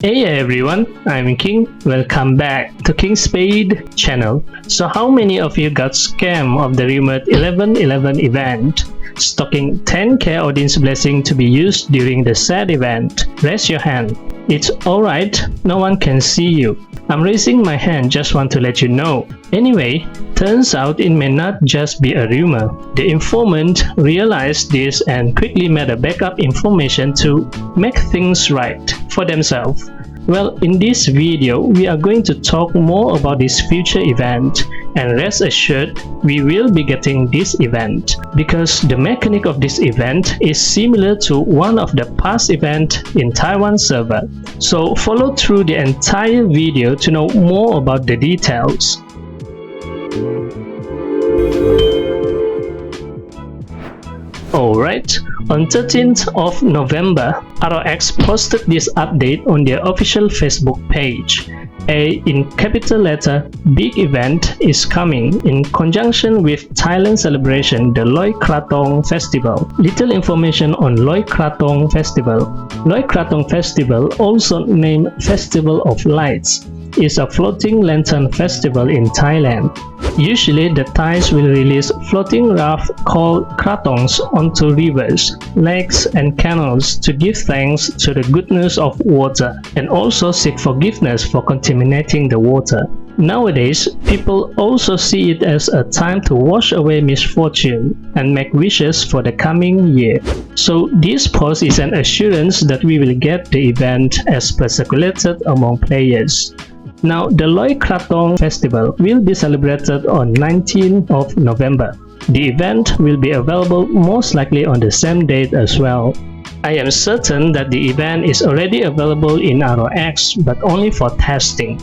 Hey everyone, I'm King. Welcome back to King Spade channel. So how many of you got scammed of the rumored 11/11 event, stocking 10k audience blessing to be used during the said event? Raise your hand. It's alright, no one can see you. I'm raising my hand, just want to let you know. Anyway, turns out it may not just be a rumor. The informant realized this and quickly made a backup information to make things right for themselves. Well, in this video, we are going to talk more about this future event, and rest assured, we will be getting this event because the mechanic of this event is similar to one of the past events in Taiwan server. So follow through the entire video to know more about the details. Alright, on 13th of November, ROX posted this update on their official Facebook page. In capital letter, big event is coming in conjunction with Thailand celebration, the Loy Krathong Festival. Little information on Loy Krathong Festival. Loy Krathong Festival, also named Festival of Lights, is a floating lantern festival in Thailand. Usually, the Thais will release floating raft called krathongs onto rivers, lakes, and canals to give thanks to the goodness of water and also seek forgiveness for contaminating the water. Nowadays, people also see it as a time to wash away misfortune and make wishes for the coming year. So this post is an assurance that we will get the event as per circulated among players. Now, the Loy Krathong Festival will be celebrated on 19th of November. The event will be available most likely on the same date as well. I am certain that the event is already available in ROX, but only for testing.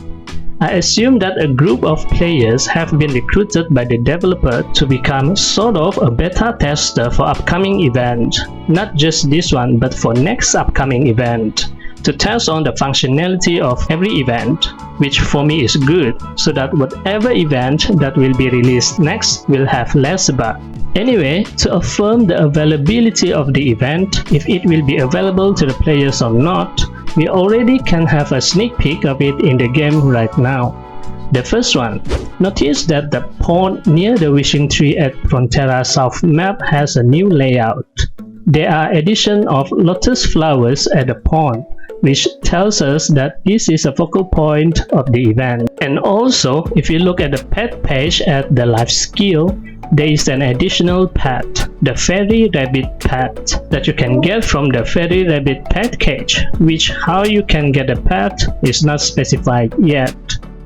I assume that a group of players have been recruited by the developer to become sort of a beta tester for upcoming event. Not just this one, but for next upcoming event, to test on the functionality of every event, which for me is good, so that whatever event that will be released next will have less bug. Anyway, to affirm the availability of the event, if it will be available to the players or not, we already can have a sneak peek of it in the game right now. The first one, notice that the pond near the wishing tree at Frontera South map has a new layout. There are addition of lotus flowers at the pond, which tells us that this is a focal point of the event. And also, if you look at the pet page at the life skill, there is an additional pet, the fairy rabbit pet, that you can get from the fairy rabbit pet cage, which how you can get a pet is not specified yet.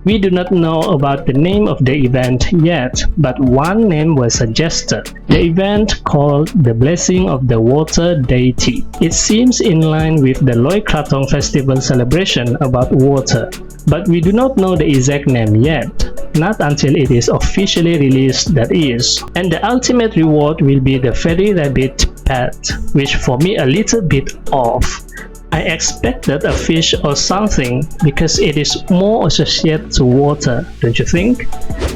We do not know about the name of the event yet, but one name was suggested, the event called the Blessing of the Water Deity. It seems in line with the Loy Krathong Festival celebration about water, but we do not know the exact name yet, not until it is officially released, that is. And the ultimate reward will be the fairy rabbit pet, which for me a little bit off. I expected a fish or something because it is more associated to water, don't you think?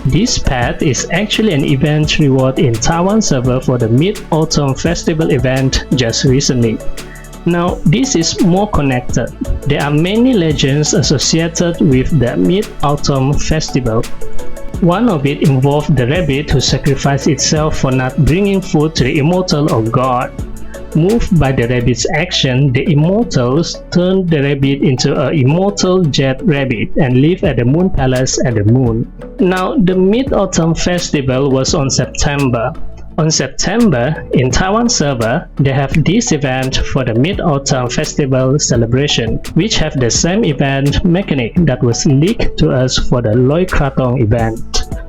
This pet is actually an event reward in Taiwan server for the Mid-Autumn Festival event just recently. Now, this is more connected. There are many legends associated with the Mid-Autumn Festival. One of it involved the rabbit who sacrificed itself for not bringing food to the immortal or god. Moved by the rabbit's action, the immortals turned the rabbit into an immortal jet rabbit and live at the moon palace at the moon. Now, the Mid-Autumn Festival was on September. On September, in Taiwan server, they have this event for the Mid-Autumn Festival celebration, which have the same event mechanic that was leaked to us for the Loy Krathong event.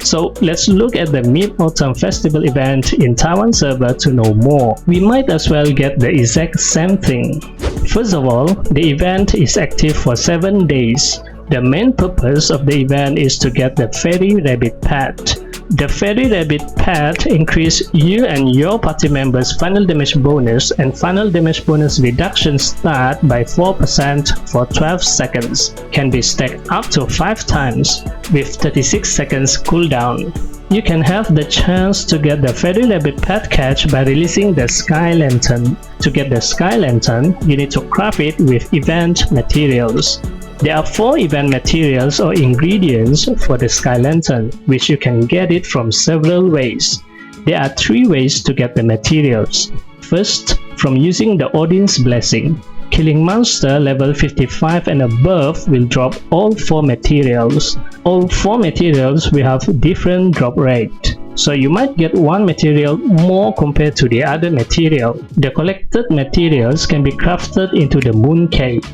So let's look at the Mid-Autumn Festival event in Taiwan server to know more. We might as well get the exact same thing. First of all, the event is active for 7 days. The main purpose of the event is to get the fairy rabbit pet. The fairy rabbit pet increase you and your party members' final damage bonus and final damage bonus reduction start by 4% for 12 seconds. Can be stacked up to 5 times with 36 seconds cooldown. You can have the chance to get the Fairy Rabbit pet catch by releasing the Sky Lantern. To get the Sky Lantern, you need to craft it with event materials. There are 4 event materials or ingredients for the Sky Lantern, which you can get it from several ways. There are 3 ways to get the materials. First, from using the Odin's Blessing. Killing monster level 55 and above will drop all 4 materials. All 4 materials will have different drop rate, so you might get one material more compared to the other material. The collected materials can be crafted into the mooncake.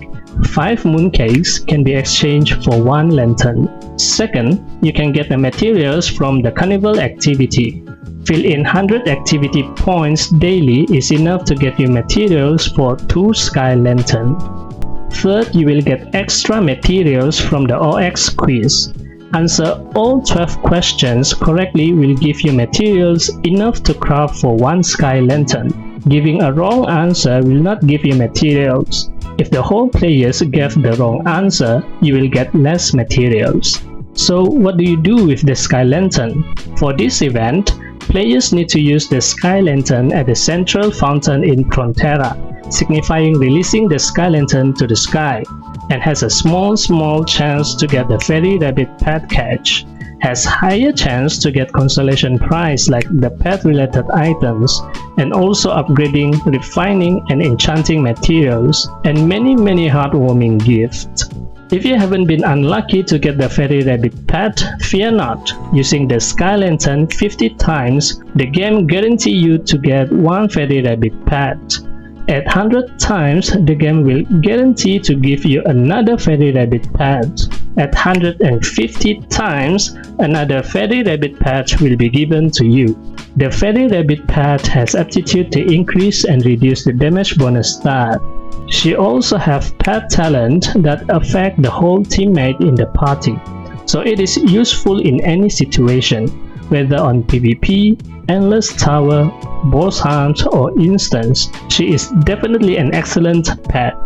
5 mooncakes can be exchanged for 1 lantern. Second, you can get the materials from the carnival activity. Fill in 100 activity points daily is enough to get you materials for 2 Sky Lantern. Third, you will get extra materials from the ROX quiz. Answer all 12 questions correctly will give you materials enough to craft for 1 Sky Lantern. Giving a wrong answer will not give you materials. If the whole players gave the wrong answer, you will get less materials. So what do you do with the Sky Lantern? For this event, players need to use the Sky Lantern at the central fountain in Frontera, signifying releasing the Sky Lantern to the sky, and has a small chance to get the Fairy Rabbit pet catch. Has higher chance to get consolation prize like the pet related items, and also upgrading, refining and enchanting materials, and many heartwarming gifts. If you haven't been unlucky to get the Fairy Rabbit pet, fear not. Using the Sky Lantern 50 times, the game guarantees you to get 1 Fairy Rabbit pet. At 100 times, the game will guarantee to give you another Fairy Rabbit pet. At 150 times, another Fairy Rabbit pet will be given to you. The Fairy Rabbit pet has aptitude to increase and reduce the damage bonus stat. She also have pet talent that affect the whole teammate in the party, so it is useful in any situation, whether on PvP, Endless Tower, Boss Hunt or Instance. She is definitely an excellent pet.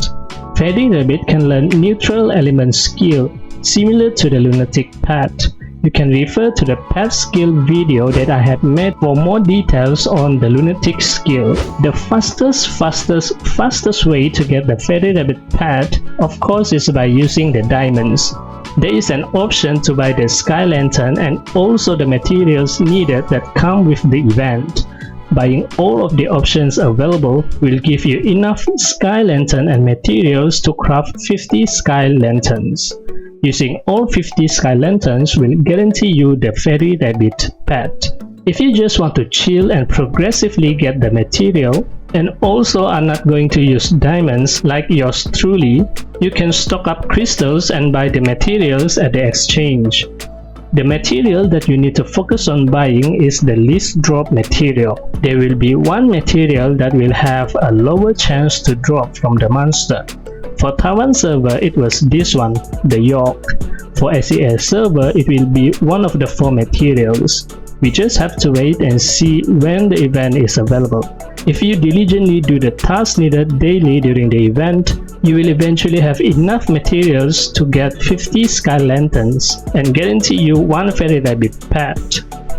Fairy Rabbit can learn neutral element skill, similar to the Lunatic pet. You can refer to the pet skill video that I have made for more details on the Lunatic skill. The fastest way to get the Fairy Rabbit pet, of course, is by using the diamonds. There is an option to buy the Sky Lantern and also the materials needed that come with the event. Buying all of the options available will give you enough Sky Lantern and materials to craft 50 Sky Lanterns. Using all 50 Sky Lanterns will guarantee you the Fairy Rabbit pet. If you just want to chill and progressively get the material, and also are not going to use diamonds like yours truly, you can stock up crystals and buy the materials at the exchange. The material that you need to focus on buying is the least drop material. There will be 1 material that will have a lower chance to drop from the monster. For Taiwan server, it was this one, the York. For SES server, it will be one of the 4 materials. We just have to wait and see when the event is available. If you diligently do the tasks needed daily during the event, you will eventually have enough materials to get 50 Sky Lanterns and guarantee you 1 Fairy Rabbit pet.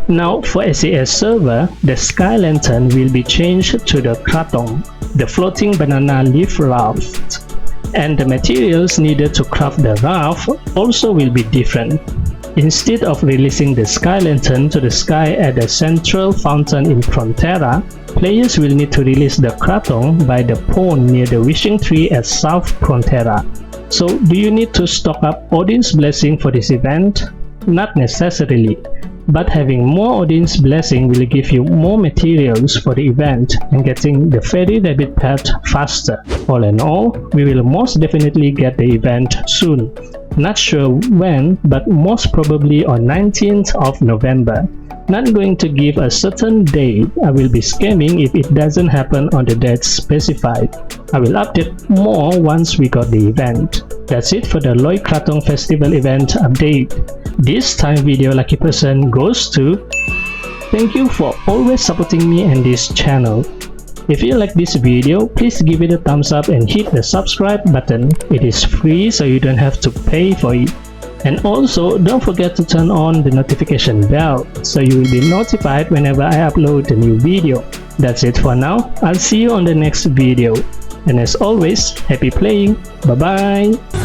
Now for SES server, the Sky Lantern will be changed to the Krathong, the floating banana leaf raft. And the materials needed to craft the raft also will be different. Instead of releasing the Sky Lantern to the sky at the central fountain in Frontera, players will need to release the Krathong by the pond near the wishing tree at South Frontera. So do you need to stock up Odin's Blessing for this event? Not necessarily, but having more Odin's Blessing will give you more materials for the event and getting the Fairy Rabbit pet faster. All in all, we will most definitely get the event soon. Not sure when, but most probably on 19th of November. Not going to give a certain date. I will be scamming if it doesn't happen on the date specified. I will update more once we got the event. That's it for the Loy Krathong Festival event update. This time video lucky person goes to... Thank you for always supporting me and this channel. If you like this video, please give it a thumbs up and hit the subscribe button. It is free, so you don't have to pay for it. And also, don't forget to turn on the notification bell so you will be notified whenever I upload a new video. That's it for now. I'll see you on the next video. And as always, happy playing. Bye bye.